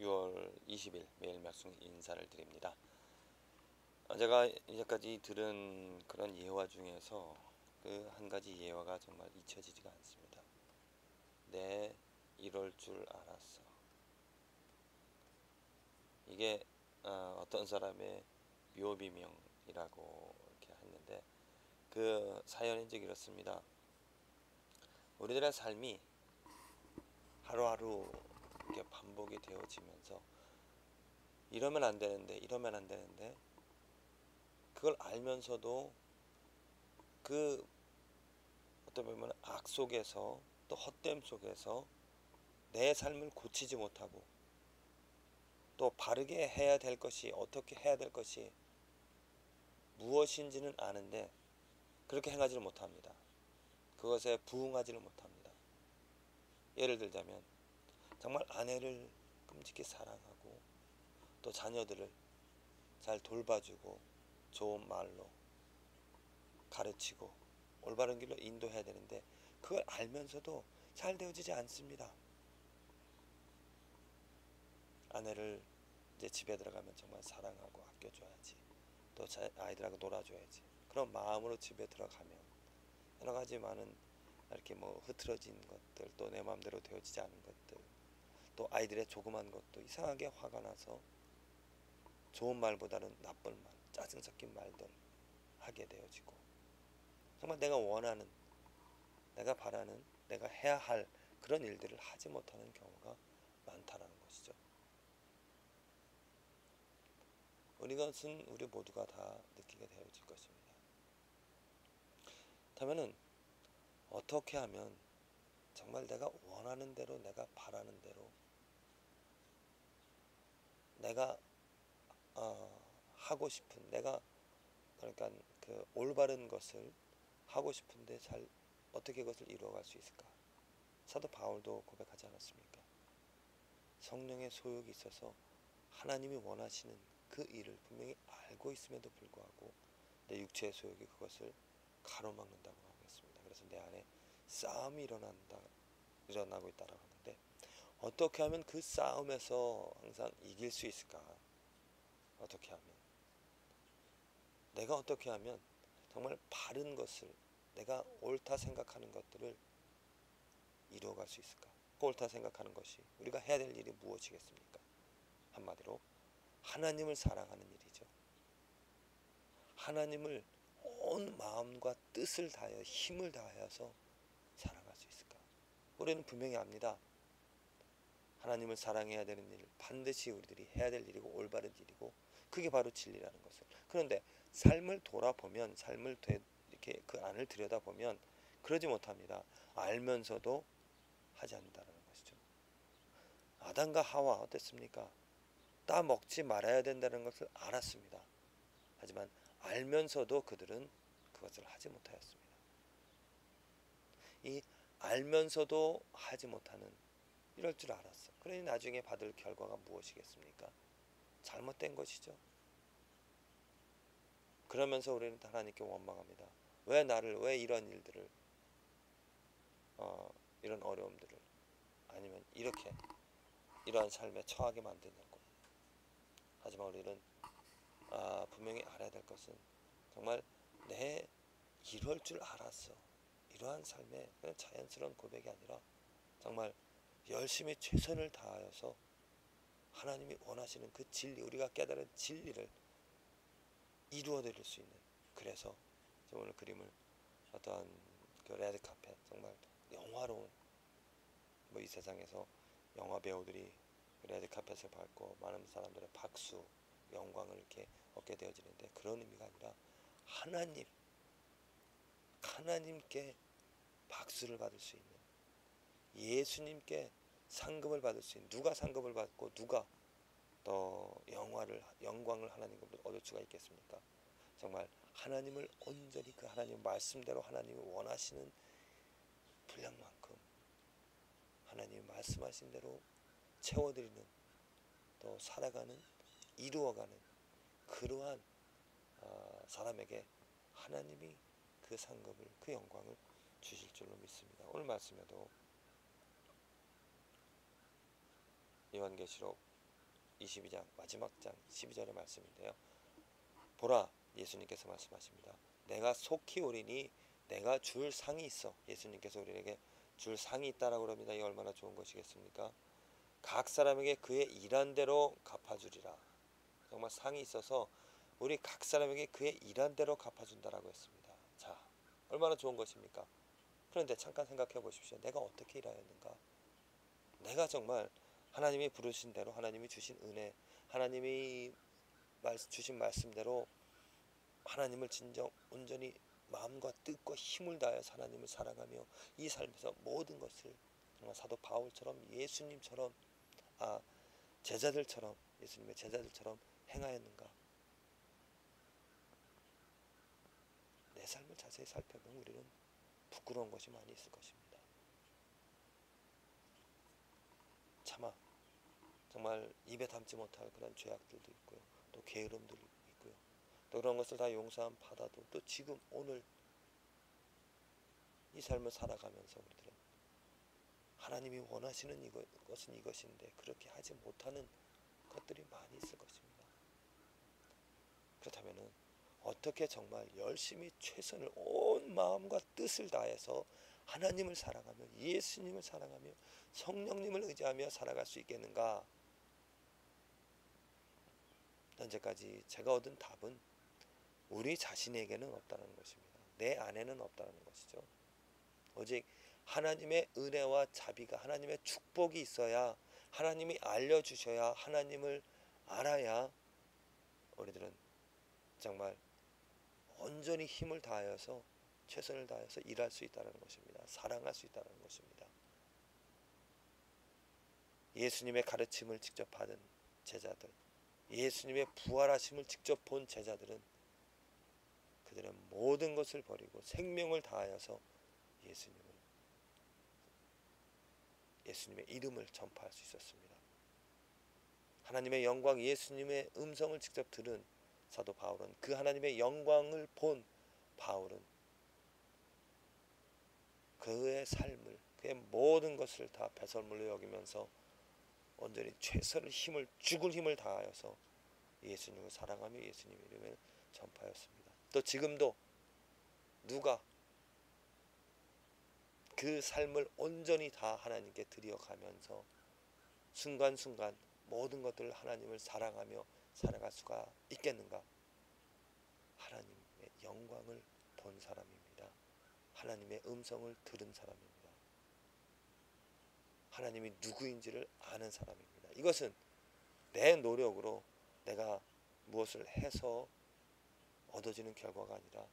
6월 20일 매일 말씀 인사를 드립니다. 제가 이제까지 들은 그런 예화 중에서 그 한 가지 예화가 정말 잊혀지지가 않습니다. 내 이럴 줄 알았어. 이게 어떤 사람의 묘비명이라고 이렇게 했는데, 그 사연인 즉 이렇습니다. 우리들의 삶이 하루하루 이렇게 반복이 되어지면서 이러면 안 되는데 그걸 알면서도 그 어떻게 보면 악 속에서 또 헛됨 속에서 내 삶을 고치지 못하고 또 바르게 해야 될 것이, 어떻게 해야 될 것이 무엇인지는 아는데 그렇게 행하지를 못합니다. 그것에 부응하지를 못합니다. 예를 들자면 정말 아내를 끔찍히 사랑하고 또 자녀들을 잘 돌봐주고 좋은 말로 가르치고 올바른 길로 인도해야 되는데 그걸 알면서도 잘 되어지지 않습니다. 아내를 이제 집에 들어가면 정말 사랑하고 아껴줘야지, 또 아이들하고 놀아줘야지, 그런 마음으로 집에 들어가면 여러 가지 많은 이렇게 흐트러진 것들, 또 내 마음대로 되어지지 않은 것들, 또 아이들의 조그만 것도 이상하게 화가 나서 좋은 말보다는 나쁜 말, 짜증 섞인 말들 하게 되어지고, 정말 내가 원하는, 내가 바라는, 내가 해야 할 그런 일들을 하지 못하는 경우가 많다라는 것이죠. 이것은 우리 모두가 다 느끼게 되어질 것입니다. 그렇다면 어떻게 하면 정말 내가 원하는 대로, 내가 바라는 대로, 내가 하고 싶은, 내가 그러니까 그 올바른 것을 하고 싶은데 어떻게 그것을 이루어갈 수 있을까? 사도 바울도 고백하지 않았습니까? 성령의 소욕이 있어서 하나님이 원하시는 그 일을 분명히 알고 있음에도 불구하고 내 육체의 소욕이 그것을 가로막는다고 하겠습니다. 그래서 내 안에 싸움이 일어나고 있다고 하는데, 어떻게 하면 그 싸움에서 항상 이길 수 있을까? 어떻게 하면, 내가 어떻게 하면 정말 바른 것을, 내가 옳다 생각하는 것들을 이루어갈 수 있을까? 옳다 생각하는 것이 우리가 해야 될 일이 무엇이겠습니까? 한마디로 하나님을 사랑하는 일이죠. 하나님을 온 마음과 뜻을 다하여 힘을 다하여서 사랑할 수 있을까? 우리는 분명히 압니다. 하나님을 사랑해야 되는 일, 반드시 우리들이 해야 될 일이고 올바른 일이고, 그게 바로 진리라는 것을. 그런데 삶을 돌아보면, 삶을 이렇게 그 안을 들여다보면 그러지 못합니다. 알면서도 하지 않는다는 것이죠. 아담과 하와 어땠습니까? 따 먹지 말아야 된다는 것을 알았습니다. 하지만 알면서도 그들은 그것을 하지 못하였습니다. 이 알면서도 하지 못하는, 이럴 줄 알았어. 그러니 나중에 받을 결과가 무엇이겠습니까? 잘못된 것이죠. 그러면서 우리는 하나님께 원망합니다. 왜 이런 일들을, 이런 어려움들을, 아니면 이러한 삶에 처하게 만드냐고. 하지만 우리는 분명히 알아야 될 것은, 정말 내 이럴 줄 알았어, 이러한 삶에 그냥 자연스러운 고백이 아니라 정말 열심히 최선을 다하여서 하나님이 원하시는 그 진리, 우리가 깨달은 진리를 이루어 드릴 수 있는, 그래서 오늘 그림을 어떠한 그 레드카펫, 정말 영화로운, 이 세상에서 영화 배우들이 레드카펫을 밟고 많은 사람들의 박수, 영광을 이렇게 얻게 되어지는데, 그런 의미가 아니라 하나님께 박수를 받을 수 있는, 예수님께 상급을 받을 수 있는, 누가 상급을 받고 누가 또 영광을 하나님께 얻을 수가 있겠습니까? 정말 하나님을 온전히 그 하나님 말씀대로, 하나님이 원하시는 분량만큼 하나님이 말씀하신 대로 채워드리는, 또 살아가는, 이루어가는 그러한 사람에게 하나님이 그 상급을, 그 영광을 주실 줄로 믿습니다. 오늘 말씀에도 요한계시록 22장 마지막 장 12절의 말씀인데요. 보라, 예수님께서 말씀하십니다. 내가 속히 오리니 내가 줄 상이 있어. 예수님께서 우리에게 줄 상이 있다라고 합니다. 이 얼마나 좋은 것이겠습니까? 각 사람에게 그의 일한 대로 갚아주리라. 정말 상이 있어서 우리 각 사람에게 그의 일한 대로 갚아준다라고 했습니다. 자, 얼마나 좋은 것입니까? 그런데 잠깐 생각해 보십시오. 내가 어떻게 일하였는가? 내가 정말 하나님이 부르신 대로, 하나님이 주신 은혜, 하나님이 주신 말씀대로 하나님을 진정 온전히 마음과 뜻과 힘을 다해서 하나님을 사랑하며 이 삶에서 모든 것을 정말 사도 바울처럼 예수님처럼 제자들처럼, 예수님의 제자들처럼 행하였는가? 내 삶을 자세히 살펴보면 우리는 부끄러운 것이 많이 있을 것입니다. 차마 정말 입에 담지 못할 그런 죄악들도 있고요. 또 게으름들이 있고요. 또 그런 것을 다 용서함 받아도 또 지금 오늘 이 삶을 살아가면서 우리들은 하나님이 원하시는 것은 이것인데 그렇게 하지 못하는 것들이 많이 있을 것입니다. 그렇다면 어떻게 정말 열심히 최선을 온 마음과 뜻을 다해서 하나님을 사랑하며 예수님을 사랑하며 성령님을 의지하며 살아갈 수 있겠는가? 현재까지 제가 얻은 답은 우리 자신에게는 없다는 것입니다. 내 안에는 없다는 것이죠. 오직 하나님의 은혜와 자비가, 하나님의 축복이 있어야, 하나님이 알려주셔야, 하나님을 알아야 우리들은 정말 온전히 힘을 다하여서 최선을 다해서 일할 수 있다는 것입니다. 사랑할 수 있다는 것입니다. 예수님의 가르침을 직접 받은 제자들, 예수님의 부활하심을 직접 본 제자들은 그들은 모든 것을 버리고 생명을 다하여서 예수님의 이름을 전파할 수 있었습니다. 하나님의 영광, 예수님의 음성을 직접 들은 사도 바울은, 그 하나님의 영광을 본 바울은 그의 삶을, 그의 모든 것을 다 배설물로 여기면서 온전히 최선을 죽을 힘을 다하여서 예수님을 사랑하며 예수님의 이름을 전파하였습니다. 또 지금도 누가 그 삶을 온전히 다 하나님께 드려가면서 순간순간 모든 것들을 하나님을 사랑하며 살아갈 수가 있겠는가? 하나님의 영광을 본 사람입니다. 하나님의 음성을 들은 사람입니다. 하나님이 누구인지를 아는 사람입니다. 이것은 내 노력으로 내가 무엇을 해서 얻어지는 결과가 아니라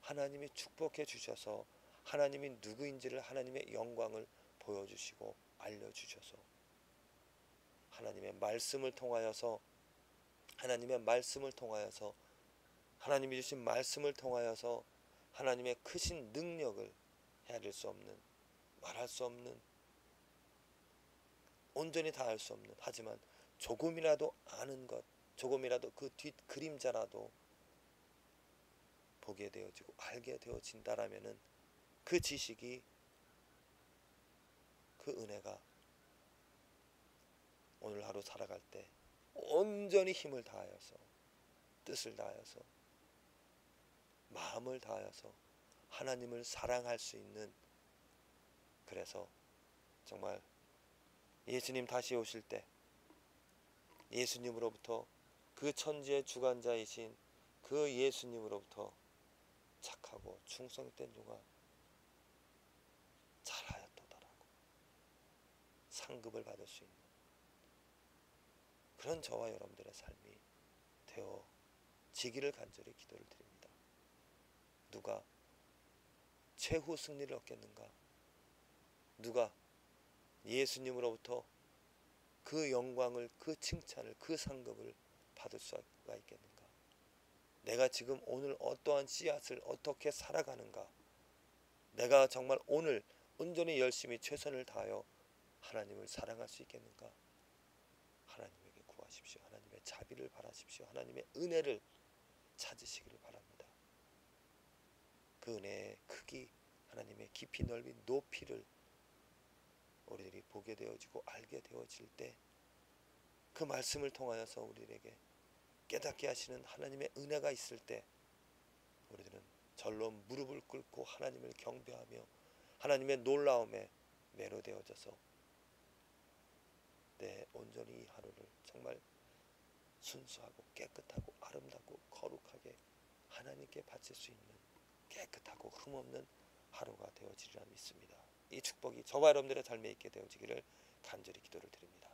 하나님이 축복해 주셔서 하나님이 누구인지를, 하나님의 영광을 보여주시고 알려주셔서 하나님의 말씀을 통하여서 하나님이 주신 말씀을 통하여서 하나님의 크신 능력을 헤아릴 수 없는, 말할 수 없는, 온전히 다 알 수 없는, 하지만 조금이라도 아는 것, 조금이라도 그 뒷 그림자라도 보게 되어지고 알게 되어진다라면은 그 지식이, 그 은혜가 오늘 하루 살아갈 때 온전히 힘을 다하여서, 뜻을 다하여서, 마음을 다하여서 하나님을 사랑할 수 있는, 그래서 정말 예수님 다시 오실 때 예수님으로부터, 그 천지의 주관자이신 그 예수님으로부터 착하고 충성된 종아 잘하였도다라고 상급을 받을 수 있는 그런 저와 여러분들의 삶이 되어지기를 간절히 기도를 드립니다. 누가 최후 승리를 얻겠는가? 누가 예수님으로부터 그 영광을, 그 칭찬을, 그 상급을 받을 수가 있겠는가? 내가 지금 오늘 어떠한 씨앗을 어떻게 살아가는가? 내가 정말 오늘 온전히 열심히 최선을 다하여 하나님을 사랑할 수 있겠는가? 하나님에게 구하십시오. 하나님의 자비를 바라십시오. 하나님의 은혜를 찾으시기를 바랍니다. 그 은혜의 크기, 하나님의 깊이 넓이 높이를 우리들이 보게 되어지고 알게 되어질 때 그 말씀을 통하여서 우리에게 깨닫게 하시는 하나님의 은혜가 있을 때 우리들은 절로 무릎을 꿇고 하나님을 경배하며 하나님의 놀라움에 매료되어져서 내 온전히 이 하루를 정말 순수하고 깨끗하고 아름답고 거룩하게 하나님께 바칠 수 있는 깨끗하고 흠없는 하루가 되어지리라 믿습니다. 이 축복이 저와 여러분들의 삶에 있게 되어지기를 간절히 기도를 드립니다.